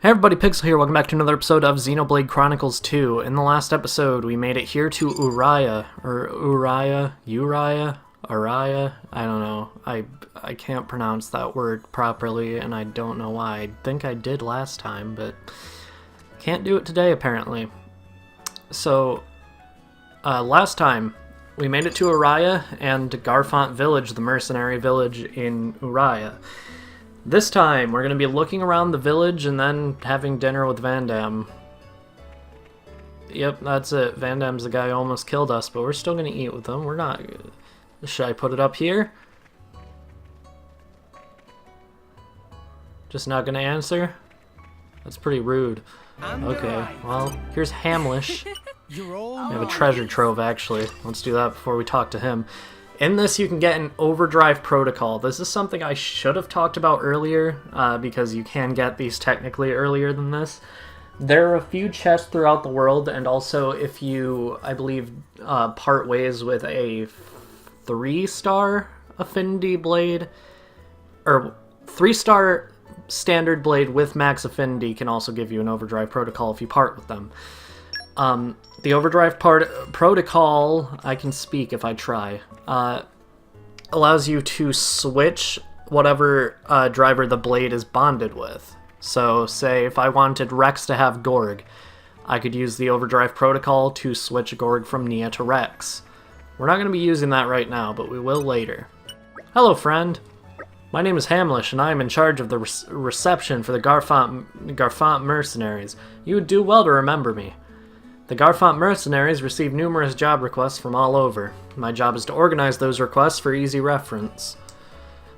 Hey everybody, Pixel here, welcome back to another episode of Xenoblade Chronicles 2. In the last episode, we made it here to Uraya, Uraya, I don't know. I can't pronounce that word properly, and I don't know why. I think I did last time, but can't do it today, apparently. So, last time, we made it to Uraya and Garfont Village, the mercenary village in Uraya. This time, we're going to be looking around the village and then having dinner with Vandham. Yep, that's it. Vandham's the guy who almost killed us, but we're still going to eat with him. We're not... Should I put it up here? Just not going to answer? That's pretty rude. Okay, well, here's Hamlish. We have a treasure trove, actually. Let's do that before we talk to him. In this, you can get an overdrive protocol. This is something I should have talked about earlier, because you can get these technically earlier than this. There are a few chests throughout the world, and also if you, I believe, part ways with a 3-star affinity blade, or 3-star standard blade with max affinity can also give you an overdrive protocol if you part with them. The overdrive protocol, I can speak if I try, allows you to switch whatever driver the blade is bonded with. So, say if I wanted Rex to have Gorg, I could use the overdrive protocol to switch Gorg from Nia to Rex. We're not going to be using that right now, but we will later. Hello, friend. My name is Hamlish, and I am in charge of the reception for the Garfont Mercenaries. You would do well to remember me. The Garfont Mercenaries receive numerous job requests from all over. My job is to organize those requests for easy reference.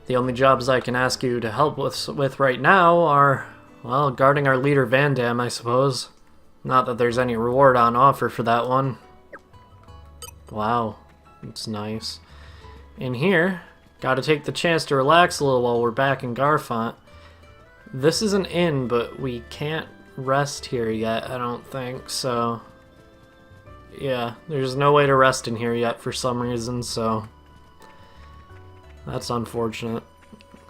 The only jobs I can ask you to help with right now are, well, guarding our leader Vandham, I suppose. Not that there's any reward on offer for that one. Wow, it's nice. In here, gotta take the chance to relax a little while we're back in Garfont. This is an inn, but we can't rest here yet, I don't think, so... Yeah, there's no way to rest in here yet for some reason, so... That's unfortunate.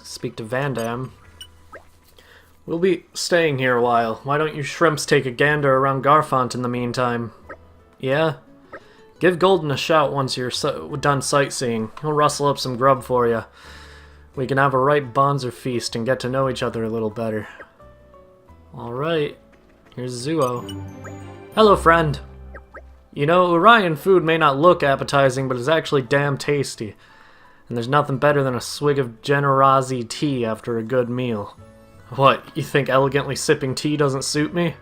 Speak to Vandham. We'll be staying here a while. Why don't you shrimps take a gander around Garfont in the meantime? Yeah? Give Golden a shout once you're done sightseeing. He'll rustle up some grub for you. We can have a right bonzer feast and get to know each other a little better. Alright. Here's Zuo. Hello, friend. You know, Urayan food may not look appetizing, but it's actually damn tasty. And there's nothing better than a swig of Generasi tea after a good meal. What, you think elegantly sipping tea doesn't suit me?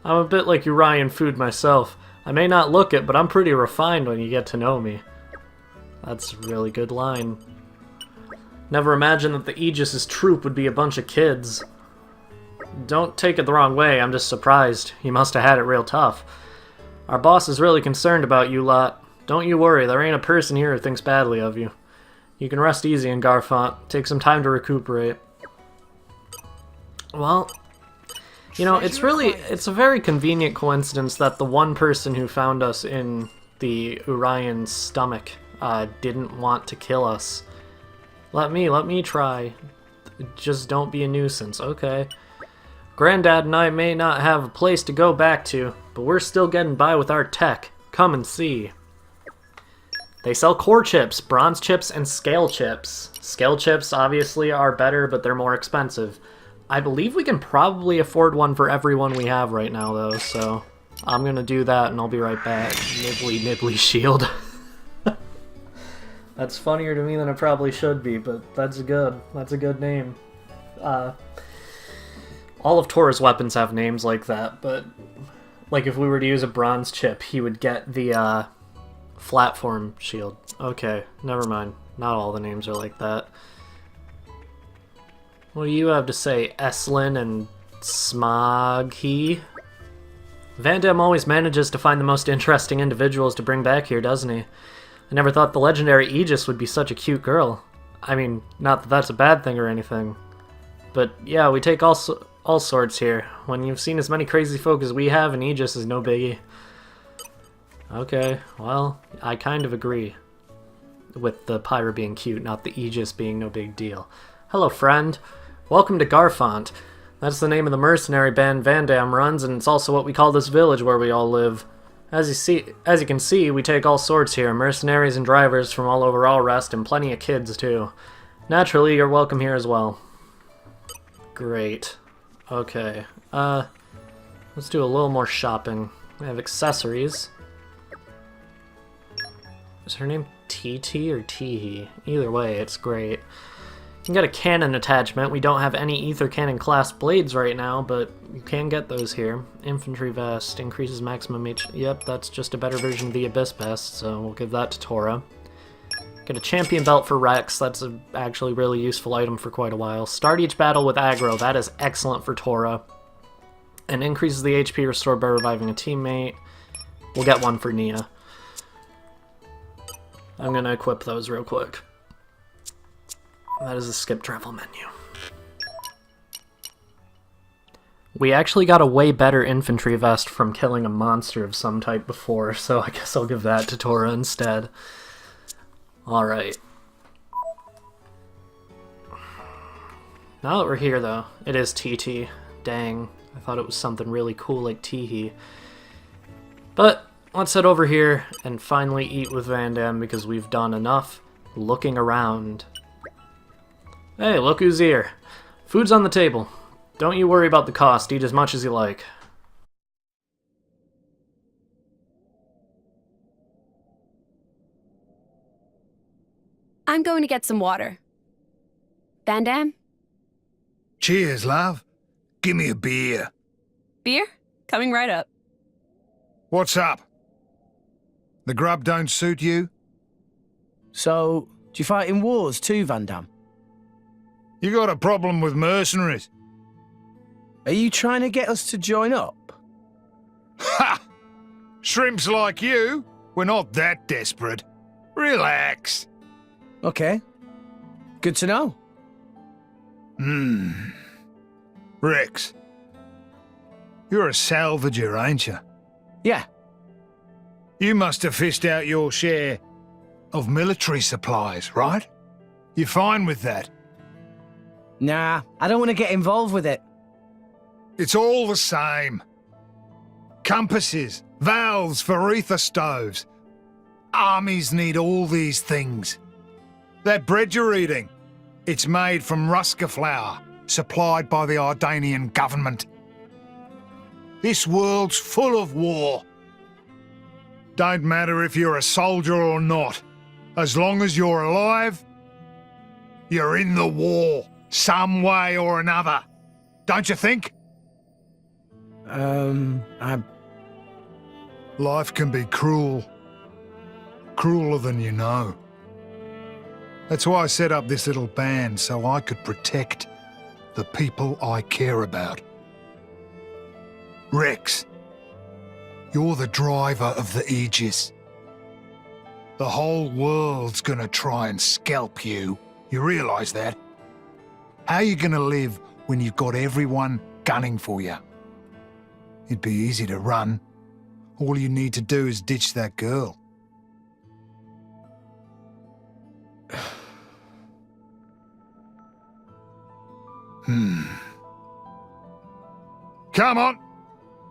I'm a bit like Urayan food myself. I may not look it, but I'm pretty refined when you get to know me. That's a really good line. Never imagined that the Aegis's troop would be a bunch of kids. Don't take it the wrong way, I'm just surprised. You must have had it real tough. Our boss is really concerned about you lot. Don't you worry, there ain't a person here who thinks badly of you. You can rest easy in Garfont. Take some time to recuperate. Well, you know, it's a very convenient coincidence that the one person who found us in the Urayan stomach didn't want to kill us. Let me try. Just don't be a nuisance, okay? Granddad and I may not have a place to go back to, but we're still getting by with our tech. Come and see. They sell core chips, bronze chips, and scale chips. Scale chips obviously are better, but they're more expensive. I believe we can probably afford one for everyone we have right now, though, so I'm gonna do that and I'll be right back. Nibbly shield. That's funnier to me than it probably should be, but that's good. That's a good name. All of Tora's weapons have names like that, but like if we were to use a bronze chip, he would get the flatform shield. Okay, never mind. Not all the names are like that. What do you have to say, Eslin and Smoggy? Vandham always manages to find the most interesting individuals to bring back here, doesn't he? I never thought the legendary Aegis would be such a cute girl. I mean, not that that's a bad thing or anything. But yeah, we take all sorts here. When you've seen as many crazy folk as we have, an Aegis is no biggie. Okay, well, I kind of agree with the Pyra being cute, not the Aegis being no big deal. Hello, friend. Welcome to Garfont. That's the name of the mercenary band Vandam runs, and it's also what we call this village where we all live. As you can see, we take all sorts here, mercenaries and drivers from all over Allrest, and plenty of kids too. Naturally, you're welcome here as well. Great. Okay, let's do a little more shopping. We have accessories. Is her name TT or Teehee? Either way, it's great. You can get a cannon attachment. We don't have any ether cannon class blades right now, but you can get those here. Infantry vest increases maximum H. Yep, that's just a better version of the Abyss vest, so we'll give that to Tora. Get a champion belt for Rex. That's a actually really useful item for quite a while. Start each battle with aggro. That is excellent for Tora. And increases the HP restored by reviving a teammate. We'll get one for Nia. I'm gonna equip those real quick. That is a skip travel menu. We actually got a way better infantry vest from killing a monster of some type before, so I guess I'll give that to Tora instead. Alright. Now that we're here, though, it is TT. Dang, I thought it was something really cool like Teehee. But let's head over here and finally eat with Vandam because we've done enough looking around. Hey, look who's here. Food's on the table. Don't you worry about the cost. Eat as much as you like. I'm going to get some water. Vandam? Cheers, love. Give me a beer. Beer? Coming right up. What's up? The grub don't suit you? So, do you fight in wars too, Vandam? You got a problem with mercenaries? Are you trying to get us to join up? Ha! Shrimps like you? We're not that desperate. Relax. Okay. Good to know. Rex. You're a salvager, ain't you? Yeah. You must have fished out your share of military supplies, right? You're fine with that? Nah, I don't want to get involved with it. It's all the same. Compasses, valves for ether stoves. Armies need all these things. That bread you're eating, it's made from Ruska flour, supplied by the Ardanian government. This world's full of war. Don't matter if you're a soldier or not. As long as you're alive, you're in the war, some way or another. Don't you think? Life can be cruel. Crueler than you know. That's why I set up this little band, so I could protect the people I care about. Rex, you're the driver of the Aegis. The whole world's gonna try and scalp you. You realise that? How are you gonna live when you've got everyone gunning for you? It'd be easy to run. All you need to do is ditch that girl. Come on!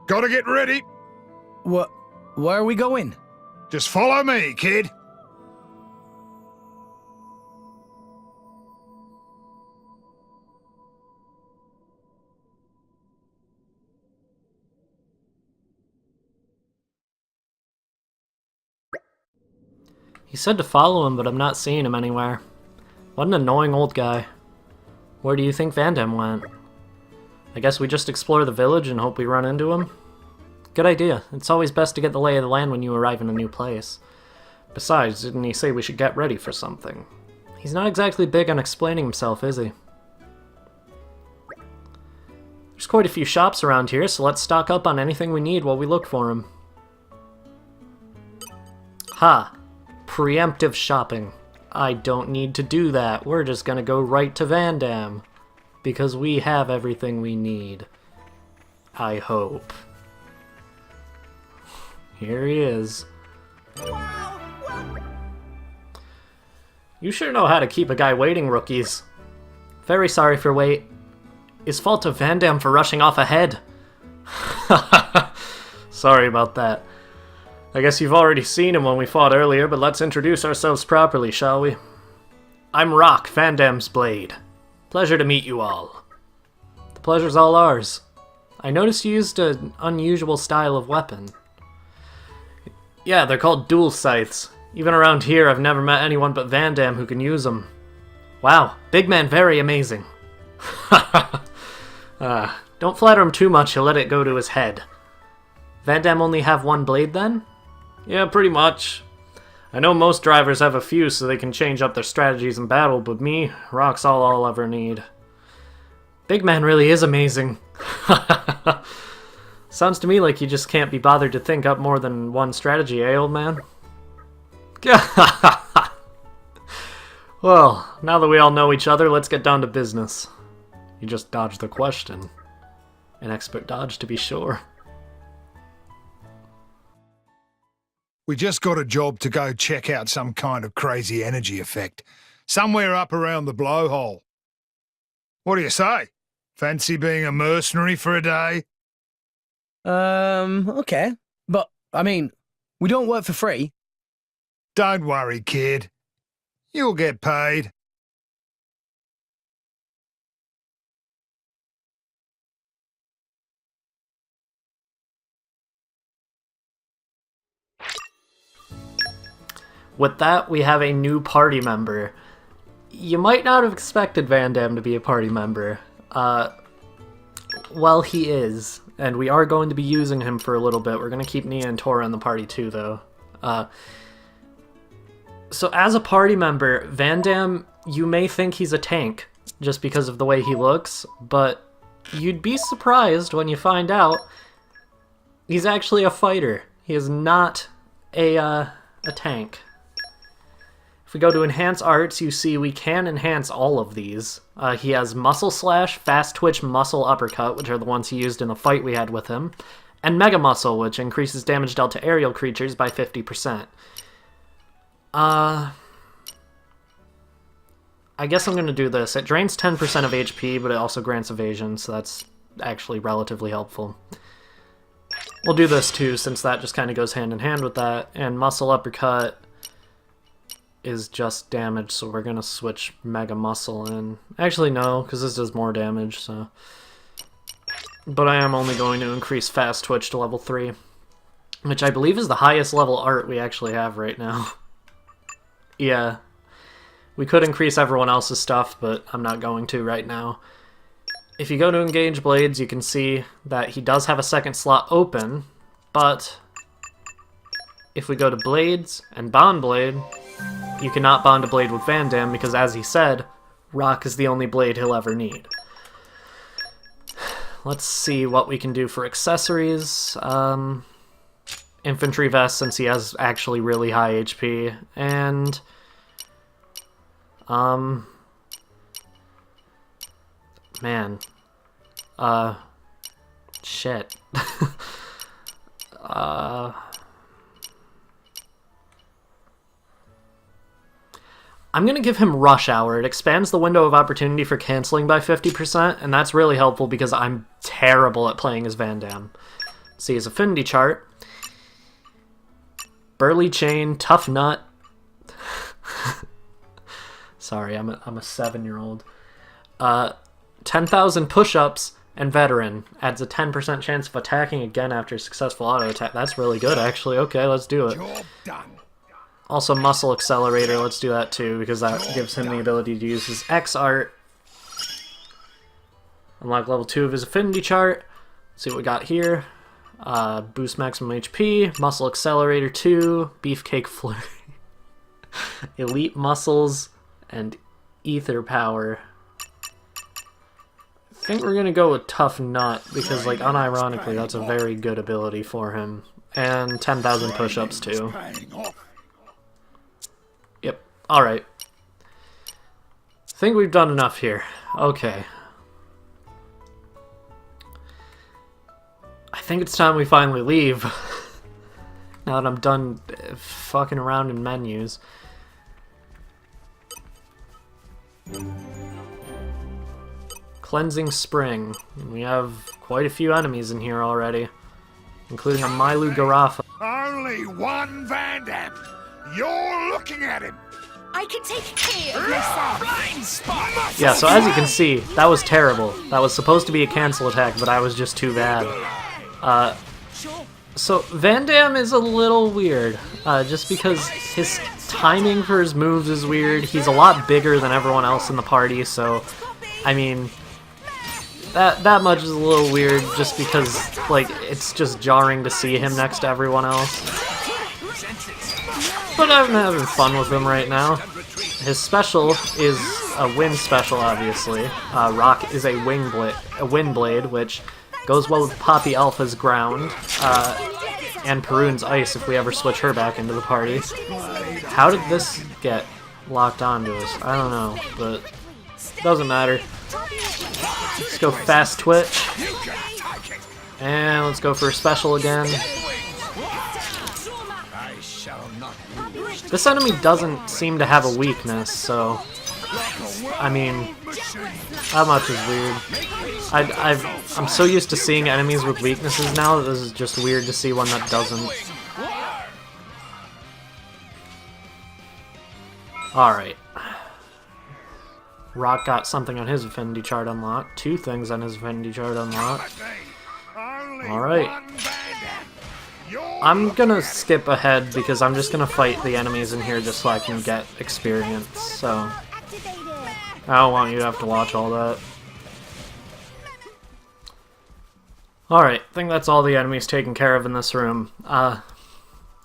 Gotta get ready! Where are we going? Just follow me, kid! He said to follow him, but I'm not seeing him anywhere. What an annoying old guy. Where do you think Vandam went? I guess we just explore the village and hope we run into him? Good idea. It's always best to get the lay of the land when you arrive in a new place. Besides, didn't he say we should get ready for something? He's not exactly big on explaining himself, is he? There's quite a few shops around here, so let's stock up on anything we need while we look for him. Ha! Preemptive shopping. I don't need to do that. We're just gonna go right to Vandam. Because we have everything we need. I hope. Here he is. You sure know how to keep a guy waiting, rookies. Very sorry for wait. is fault of Vandham for rushing off ahead. Sorry about that. I guess you've already seen him when we fought earlier, but let's introduce ourselves properly, shall we? I'm Rock, Vandham's blade. Pleasure to meet you all. The pleasure's all ours. I noticed you used an unusual style of weapon. Yeah, they're called dual scythes. Even around here, I've never met anyone but Vandham who can use them. Wow, big man, very amazing. Don't flatter him too much, he'll let it go to his head. Vandham only have one blade then? Yeah, pretty much. I know most drivers have a few so they can change up their strategies in battle, but me, Rock's all I'll ever need. Big man really is amazing. Sounds to me like you just can't be bothered to think up more than one strategy, eh, old man? Well, now that we all know each other, let's get down to business. You just dodged the question. An expert dodge, to be sure. We just got a job to go check out some kind of crazy energy effect. Somewhere up around the blowhole. What do you say? Fancy being a mercenary for a day? Okay. But, I mean, we don't work for free. Don't worry, kid. You'll get paid. With that, we have a new party member. You might not have expected Vandham to be a party member. Well, he is, and we are going to be using him for a little bit. We're going to keep Nia and Tora in the party too, though. So as a party member, Vandham, you may think he's a tank, just because of the way he looks, but you'd be surprised when you find out he's actually a fighter. He is not a tank. If we go to Enhance Arts, you see we can enhance all of these. He has Muscle Slash, Fast Twitch, Muscle Uppercut, which are the ones he used in the fight we had with him, and Mega Muscle, which increases damage dealt to aerial creatures by 50%. I guess I'm going to do this. It drains 10% of HP, but it also grants evasion, so that's actually relatively helpful. We'll do this too, since that just kind of goes hand in hand with that, and Muscle Uppercut is just damage, so we're gonna switch Mega Muscle in. Actually, no, because this does more damage, so... But I am only going to increase Fast Twitch to level 3, which I believe is the highest level art we actually have right now. Yeah. We could increase everyone else's stuff, but I'm not going to right now. If you go to Engage Blades, you can see that he does have a second slot open, but if we go to Blades and Bond Blade, you cannot bond a blade with Vandham because, as he said, Rock is the only blade he'll ever need. Let's see what we can do for accessories. Infantry Vest, since he has actually really high HP, and... Man. Shit. I'm going to give him Rush Hour. It expands the window of opportunity for canceling by 50%, and that's really helpful because I'm terrible at playing as Vandham. See his affinity chart. Burly Chain, Tough Nut. Sorry, I'm a 7-year-old. 10,000 push-ups, and Veteran. Adds a 10% chance of attacking again after successful auto-attack. That's really good, actually. Okay, let's do it. Job done. Also, Muscle Accelerator, let's do that too, because that gives him the ability to use his X art. Unlock level 2 of his affinity chart. See what we got here. Boost maximum HP, Muscle Accelerator 2, Beefcake Flurry, Elite Muscles, and Ether Power. I think we're gonna go with Tough Nut, because, like, unironically, that's a very good ability for him. And 10,000 push-ups too. Yep, alright. I think we've done enough here. Okay. I think it's time we finally leave. Now that I'm done fucking around in menus. Cleansing Spring. And we have quite a few enemies in here already, including a Mylu Garafa. Only one Vandham. You're looking at him. I can take care of myself. Blind spot. Yeah, so as you can see, that was terrible. That was supposed to be a cancel attack, but I was just too bad. So Vandham is a little weird, just because his timing for his moves is weird. He's a lot bigger than everyone else in the party, so, I mean, that much is a little weird, just because, like, it's just jarring to see him next to everyone else. But I'm having fun with him right now. His special is a wind special, obviously. Rock is a wind blade, which goes well with Poppy Alpha's ground, and Perun's ice if we ever switch her back into the party. How did this get locked onto us? I don't know, but doesn't matter. Let's go fast twitch. And let's go for a special again. This enemy doesn't seem to have a weakness, so I mean, that much is weird. I'm so used to seeing enemies with weaknesses now that this is just weird to see one that doesn't. Alright. Rock got something on his affinity chart unlocked. 2 things on his affinity chart unlocked. Alright. I'm gonna skip ahead because I'm just gonna fight the enemies in here just so I can get experience, so I don't want you to have to watch all that. Alright, I think that's all the enemies taken care of in this room.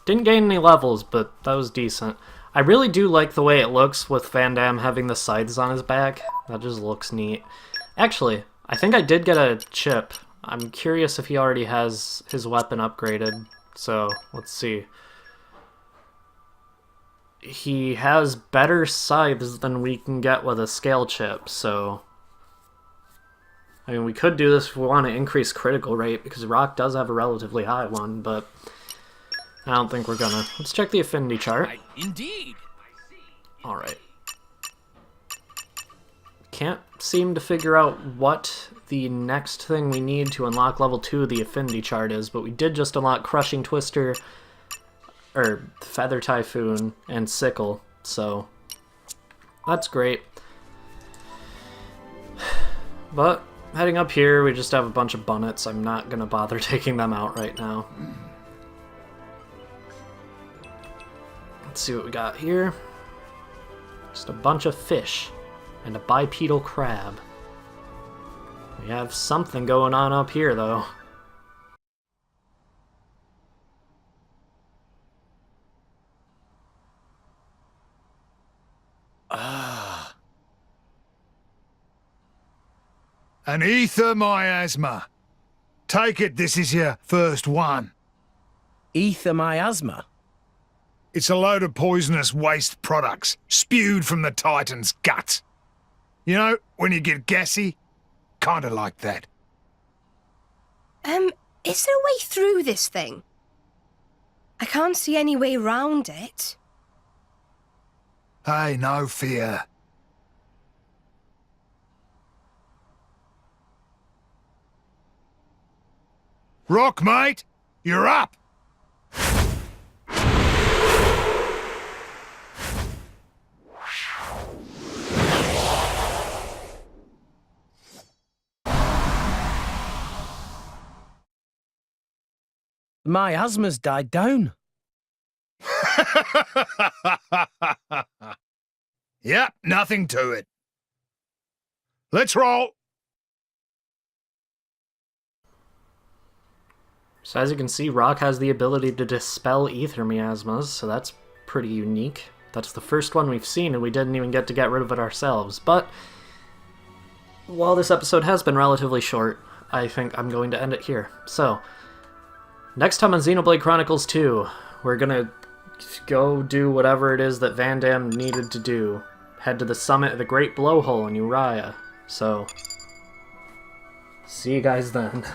Didn't gain any levels, but that was decent. I really do like the way it looks with Vandham having the scythes on his back. That just looks neat. Actually, I think I did get a chip. I'm curious if he already has his weapon upgraded. So, let's see. He has better scythes than we can get with a scale chip, so I mean, we could do this if we want to increase critical rate, because Rock does have a relatively high one, but I don't think we're gonna. Let's check the affinity chart. Indeed. Alright. Can't seem to figure out what the next thing we need to unlock level 2 of the affinity chart is, but we did just unlock Crushing Twister, or Feather Typhoon, and Sickle, so that's great. But heading up here, we just have a bunch of bunnets. I'm not gonna bother taking them out right now. Let's see what we got here. Just a bunch of fish and a bipedal crab. We have something going on up here, though. An ether miasma. Take it this is your first one. Ether miasma? It's a load of poisonous waste products spewed from the Titan's gut. You know, when you get gassy? Kinda like that. Is there a way through this thing? I can't see any way round it. Hey, no fear. Rock, mate! You're up! The miasma's died down. Yep, nothing to it. Let's roll! So as you can see, Rock has the ability to dispel ether miasmas, so that's pretty unique. That's the first one we've seen, and we didn't even get to get rid of it ourselves. But while this episode has been relatively short, I think I'm going to end it here. So, next time on Xenoblade Chronicles 2, we're gonna go do whatever it is that Vandham needed to do. Head to the summit of the Great Blowhole in Uraya. So, see you guys then.